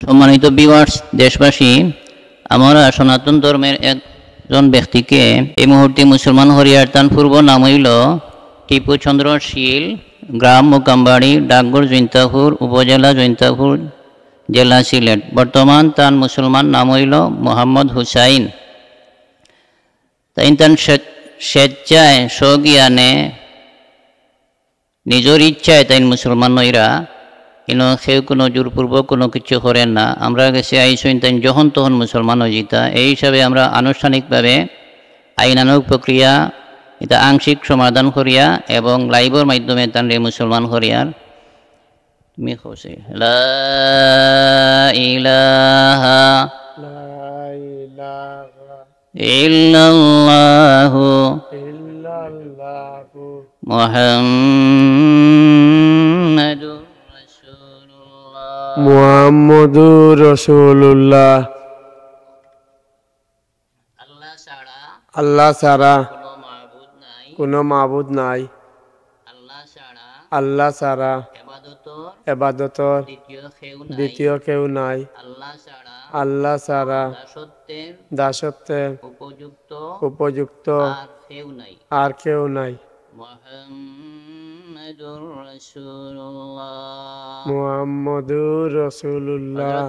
সম্মানিত ভিউয়ার্স, দেশবাসী, আমরা সনাতন ধর্মের একজন ব্যক্তিকে এই মুহূর্তে মুসলমান হরিয়ার তান পূর্ব নাম হইল টিপু চন্দ্র শীল, গ্রাম মোকামবাড়ি, ডাকঘর জৈন্তাপুর, উপজেলা জৈন্তাপুর, জেলা সিলেট। বর্তমান তান মুসলমান নাম হইল মোহাম্মদ হুসাইন। তাই তান স্বেচ্ছায় স্বজ্ঞানে নিজের ইচ্ছায় তাই মুসলমান নইরা, কিন্তু সেও কোনো জোরপূর্বক কোনো কিছু করেন না। আমরা গেছে আইসইন তাই যখন তখন মুসলমান হয়ে যেতা। এই হিসাবে আমরা আনুষ্ঠানিকভাবে আইনানুগ প্রক্রিয়া এটা আংশিক সমাধান করিয়া এবং লাইভের মাধ্যমে তানরে মুসলমান করিয়ার তুমি খুশি লা ইলাহা ইল্লাল্লাহু মুহাম্মাদুর রাসূলুল্লাহ। আল্লাহ ছাড়া কোনো মাবুদ নাই। আল্লাহ ছাড়া ইবাদতর দ্বিতীয় কেউ নাই। আল্লাহ ছাড়া দাসত্বের উপযুক্ত আর কেউ নাই। মুহাম্মাদুর রাসূলুল্লাহ।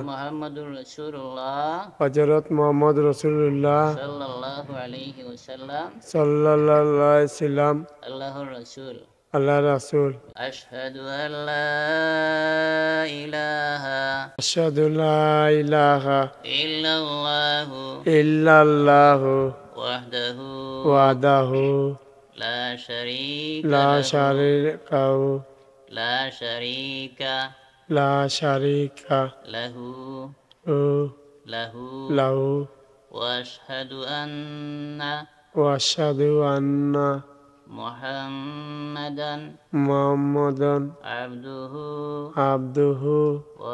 হযরত মুহাম্মদ রাসূলুল্লাহ সাল্লাল্লাহু আলাইহি ওয়াসাল্লাম আল্লাহর রাসূল। আশহাদু আল্লা ইলাহা ইল্লাল্লাহু ওয়াহদাহু লা শারীকা লাহু ওয়া আশহাদু আন্না মুহাম্মাদান আবদুহু ওয়া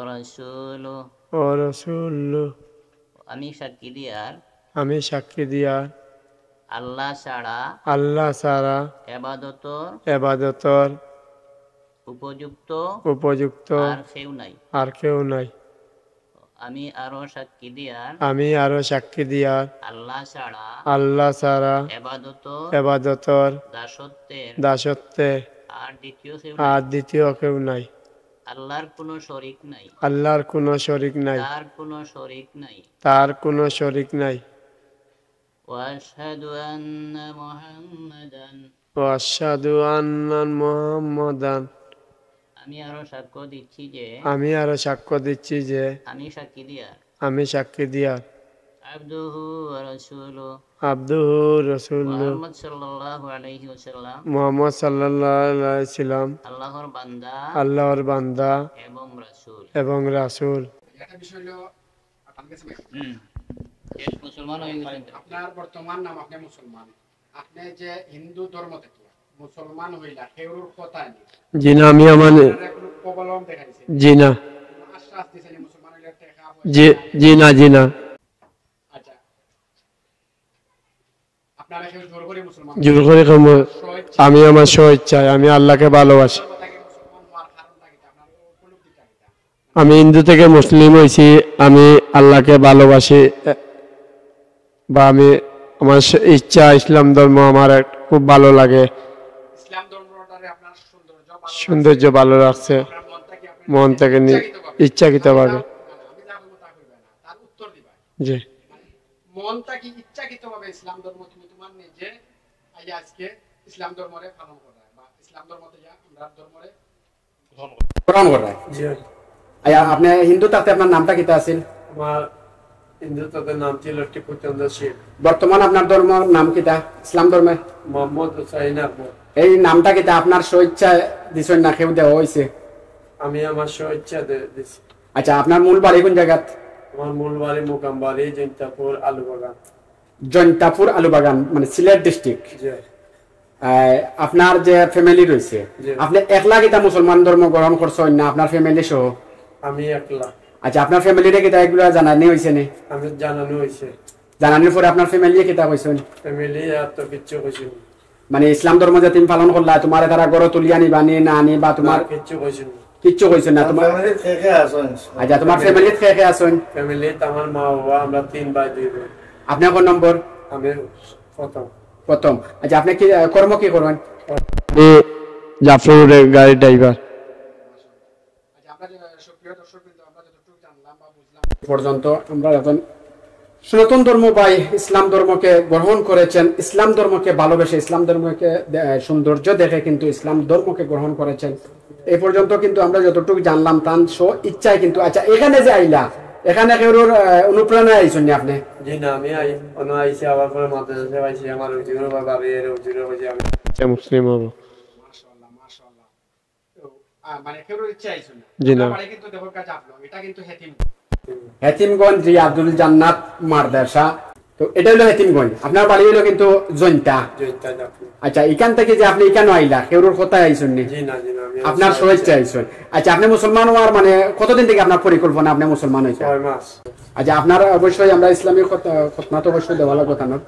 রাসূলুহু। আমি সাক্ষী দিয়ার আল্লাহ ছাড়া ইবাদতর উপযুক্ত আর কেউ নাই। আমি আরো সাক্ষী দিয়ার আল্লাহ ছাড়া ইবাদতর দাসত্বে আর দ্বিতীয় কেউ নাই। আল্লাহর কোনো শরীক নাই। তার কোনো শরীক নাই। ওয়াশহাদু আন্না মুহাম্মাদান। আমি আরো সাক্ষ্য দিচ্ছি যে আমি সাক্ষী দিয়ার আবদুহু রাসূলুহু মুহাম্মদ সাল্লাল্লাহু আলাইহি ওয়াসাল্লাম আল্লাহর বান্দা এবং রাসূল। একটা বিষয় হলো আপনার বর্তমান নাম, আপনি মুসলমান, আপনি যে হিন্দু ধর্ম থেকে মুসলমান হইলা হেউর কথা নি জি না, আমি আমার প্রবলম দেখাইছে জি না আশ্বাস দিছেন মুসলমান হইলা টাকা জি না আচ্ছা, আপনারা কেউ জোর করে মুসলমান জোর করে আমি আমার স্বেচ্ছায় আমি আল্লাহকে ভালোবাসি। আমি হিন্দু থেকে মুসলিম হয়েছি, আমি আল্লাহকে ভালোবাসি বা আমি আমার ইচ্ছা ইসলাম ধর্ম আমার খুব ভালো লাগে। সৌন্দর্য ভালো লাগছে মন থেকে ইচ্ছাকৃতভাবে। জি, মন থেকে ইচ্ছাকৃতভাবে ইসলাম ধর্ম তুমি তোমার নিজে আজকে ইসলাম ধর্মরে পালন করা বা ইসলাম ধর্মতে আমরা ধর্মরে গ্রহণ করা। জি, আপনি হিন্দু তাতে আপনার নামটা কিতা আছে? আমার হিন্দু তাতে নাম ছিল টিপু চন্দ্র শীল। বর্তমান আপনার ধর্ম নাম কিতা? ইসলাম ধর্মে মোহাম্মদ হুসাইন। এই নামটা কিতা আপনার স্বেচ্ছা দিছেন না কেউ দেওয়া হয়েছে? আমি আমার স্বেচ্ছা দিছি। আচ্ছা, আপনার মূল বাড়ি কোন জায়গাত? আমার মূল বাড়ি মোকামবাড়ি, জৈন্তাপুর আলুবাগান, মানে সিলেট ডিস্ট্রিক্ট। আপনার যে ফ্যামিলি রয়েছে, আপনি একলা কিতা মুসলমান ধর্ম গ্রহণ করছেন না আপনার ফ্যামিলি সহ? আমি একলা। আচ্ছা, আপনার ফ্যামিলিরে কিতা এগুলো জানানি হয়েছে নি? আমি জানানো হয়েছে। জানানোর পরে আপনার ফ্যামিলি কিতা কইছেন? ফ্যামিলি আর তো কিচ্ছু কইছেন, মানে ইসলাম ধর্ম যে তুমি পালন করলা, তোমার তারা গড় তুলিয়া নিবা নি না আনি বা তোমার কিচ্ছু কইছেন? কিচ্ছু কইছ না তোমার আচ্ছা তোমার ফ্যামিলিতে কে কে আছেন ফ্যামিলিতে আমার মা বাবা আমরা 3 ভাই 2 বোন। আপনি কোন নম্বর আমি প্রথম প্রথম আচ্ছা আপনি কি কর্ম কি করেন আমি জাফরপুরের গাড়ি ড্রাইভার। আচ্ছা আমরা সুপ্রিয় দর্শক কিন্তু আমরা যতটুকু জানলাম বা বুঝলাম পর্যন্ত আমরা এখন সনাতন ধর্ম বা ইসলাম ধর্মকে গ্রহণ করেছেন, ইসলাম ধর্মকে ভালোবেসে ইসলাম ধর্মকে সৌন্দর্য দেখে কিন্তু ইসলাম ধর্মকে গ্রহণ করেছেন। এই পর্যন্ত কিন্তু আমরা যতটুকু জানলাম তার ইচ্ছায় কিন্তু আচ্ছা এখানে যে আইলা এখানে কেউর অনুপ্রেরণায় আইছেন আপনি? জি না, আমি আইসি আবার পরে মাদ্রাসা আইসি আমার উজির বাবা এর উজির হইছে আমি মুসলিম হব। মাশাআল্লাহ মাশাআল্লাহ। তো মানে কেউর ইচ্ছা আইছেন না? জি না। মানে কিন্তু দেখো কাজ আপলো এটা কিন্তু হেতিমগঞ্জ রিয়াদুল জান্নাত মাদ্রাসা, তো এটা হলো হেতিমগঞ্জ, আপনার বাড়ি হলো কিন্তু জৈন্তা। আচ্ছা এখান থেকে যে আপনি এখানে আইলা কেউর কোথায় আইছেন নি? জি না জি না, আমি আপনার স্বেচ্ছা আইছেন। আচ্ছা আপনি মুসলমান হওয়ার মানে কতদিন থেকে আপনার পরিকল্পনা আপনি মুসলমান হয়েছেন? 6 মাস। আচ্ছা আপনার অবশ্যই আমরা ইসলামী খতনা তো অবশ্যই দেওয়া লাগবে তানোর,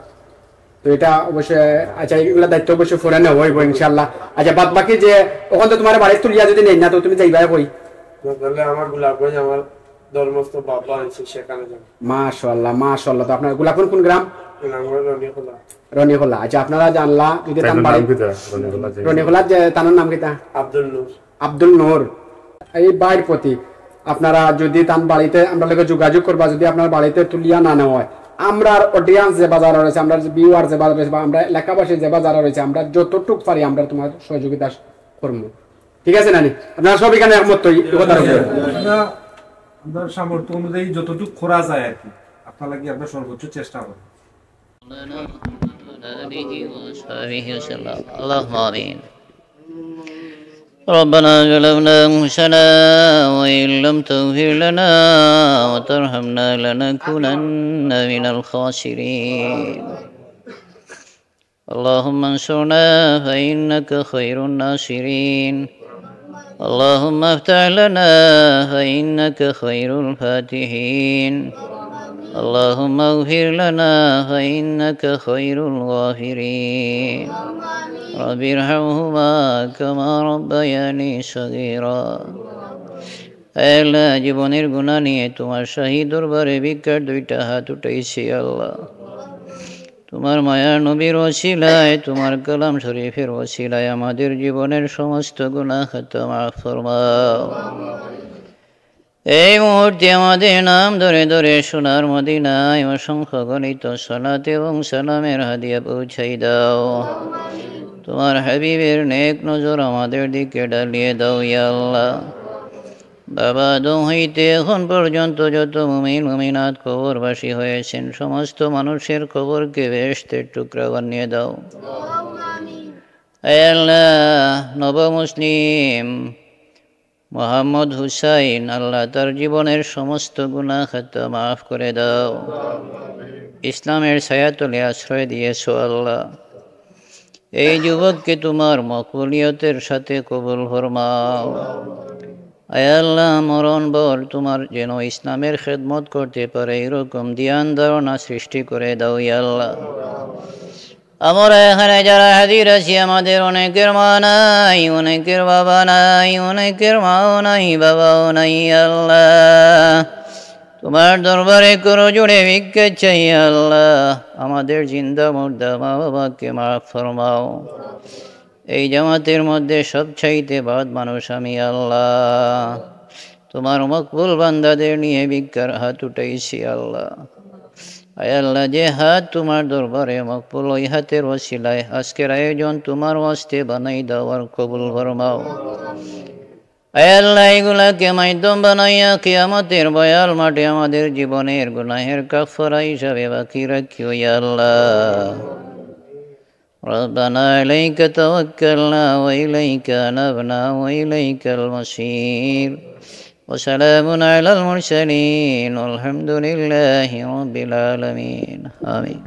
তো এটা অবশ্যই আচ্ছা এগুলা দায়িত্ব অবশ্যই ফুরে নেওয়া হইব ইনশাআল্লাহ। আচ্ছা বাদ বাকি যে ওখান তো তোমার বাড়ি তুলিয়া যদি নেই না তো তুমি যাইবা কই? তাহলে আমার গোলাপগঞ্জ আমার ধর্মস্থ বাবা আছে সেখানে যাব। মাশাআল্লাহ মাশাআল্লাহ। তো আপনার গোলাপগঞ্জ কোন গ্রাম? রনিখোলা। রনিখোলা। আচ্ছা আপনারা জানলা যদি তার বাড়ি রনিখোলা যে তার নাম কি? আব্দুল নূর। আব্দুল নূর। এই বাইর প্রতি আপনারা যদি তার বাড়িতে আমরা লোকে যোগাযোগ করবা, যদি আপনার বাড়িতে তুলিয়া না নেওয়া হয়, আমরা অডিয়েন্স যে বাজার রয়েছে, আমরা ভিউয়ার যে বাজার রয়েছে, বা আমরা এলাকাবাসী যে বাজার রয়েছে, আমরা যতটুকু পারি আমরা তোমার সহযোগিতা করবো। ঠিক আছে নানি? আপনারা সব এখানে একমত তো? আমরা সামর্থ্য অনুযায়ী যতটুকু করা যায় আর কি, আপনার লাগি আমরা সর্বোচ্চ চেষ্টা করব। اللهم آمين. ربنا ظلمنا أنفسنا وإن لم تغفر لنا وترحمنا لنكونن من الخاسرين. اللهم انصرنا فإنك خير الناصرين. اللهم افتح لنا فإنك خير الفاتحين. اللهم اغفر لنا فإنك خير الغافرين. رب ارحمهما كما ربياني صغيرا. আল্লাহ জীবনের গুনাহ নিয়ে তোমার শাহী দরবারে ভিক্ষার 2টা হাত উঠাইছি আল্লাহ। তোমার মায়ার নবীর ওসিলায়, তোমার কালাম শরীফের ওসিলায় আমাদের জীবনের সমস্ত গুনাহ খাতা মাফ ফরমাও। এই মুহূর্তে আমাদের নাম ধরে ধরে সোনার মদিনায় অসংখ্য গণিত সালাত এবং সালামের হাদিয়া পৌঁছাই দাও। তোমার হাবিবের নেক নজর আমাদের দিকে ডালিয়ে দাও ইয়া আল্লাহ। বাবা আদম হইতে এখন পর্যন্ত যত মুমিন মুমিনাত কবরবাসী হয়েছেন, সমস্ত মানুষের কবরকে বেহেশতের টুকরা বানিয়ে দাও। হে আল্লাহ, নব মুসলিম মোহাম্মদ হুসাইন, আল্লাহ তার জীবনের সমস্ত গুনাহ খাতা মাফ করে দাও। ইসলামের ছায়াতলে আশ্রয় দিয়েছো আল্লাহ। এই যুবককে তোমার মকবুলিয়তের সাথে কবুল ফরমাও। আয় আল্লাহ, মরণ বর তোমার যেন ইসলামের খেদমত করতে পারে এরকম ধ্যান ধারণা সৃষ্টি করে দাও ইয়া আল্লাহ। আমরা এখানে যারা হাজির আছি, আমাদের অনেকের মা নাই, অনেকের বাবা নাই, অনেকের মাও নাই, বাবাও নাই আল্লাহ। তোমার দরবারে করো জোড়ে ভিক্ষা চাই আল্লাহ। আমাদের জিন্দা মুর্দা মা বাবাকে মাফ ফরমাও। এই জামাতের মধ্যে সবচাইতে বাদ মানুষ আমি আল্লাহ। তোমার মকবুল বান্দাদের নিয়ে ভিক্ষার হাত উঠাইছি আল্লাহ। আয় আল্লাহ, যে হাত তোমার দরবারে মকবুল, ওই হাতের ওসিলায় আজকের আয়োজন তোমার ওয়াস্তে বানাই দাও আর কবুল ফরমাও। আয় আল্লাহ, এগুলাকে মাধ্যম বানাইয়া কিয়ামতের বয়াল মাঠে আমাদের জীবনের গুনাহের কাফারা হিসাবে বাকি রাখিও ইয়া আল্লাহ। ربنا عليك توكلنا وإليك أنبنا وإليك المصير. وسلام على المرسلين والحمد لله رب العالمين. آمين.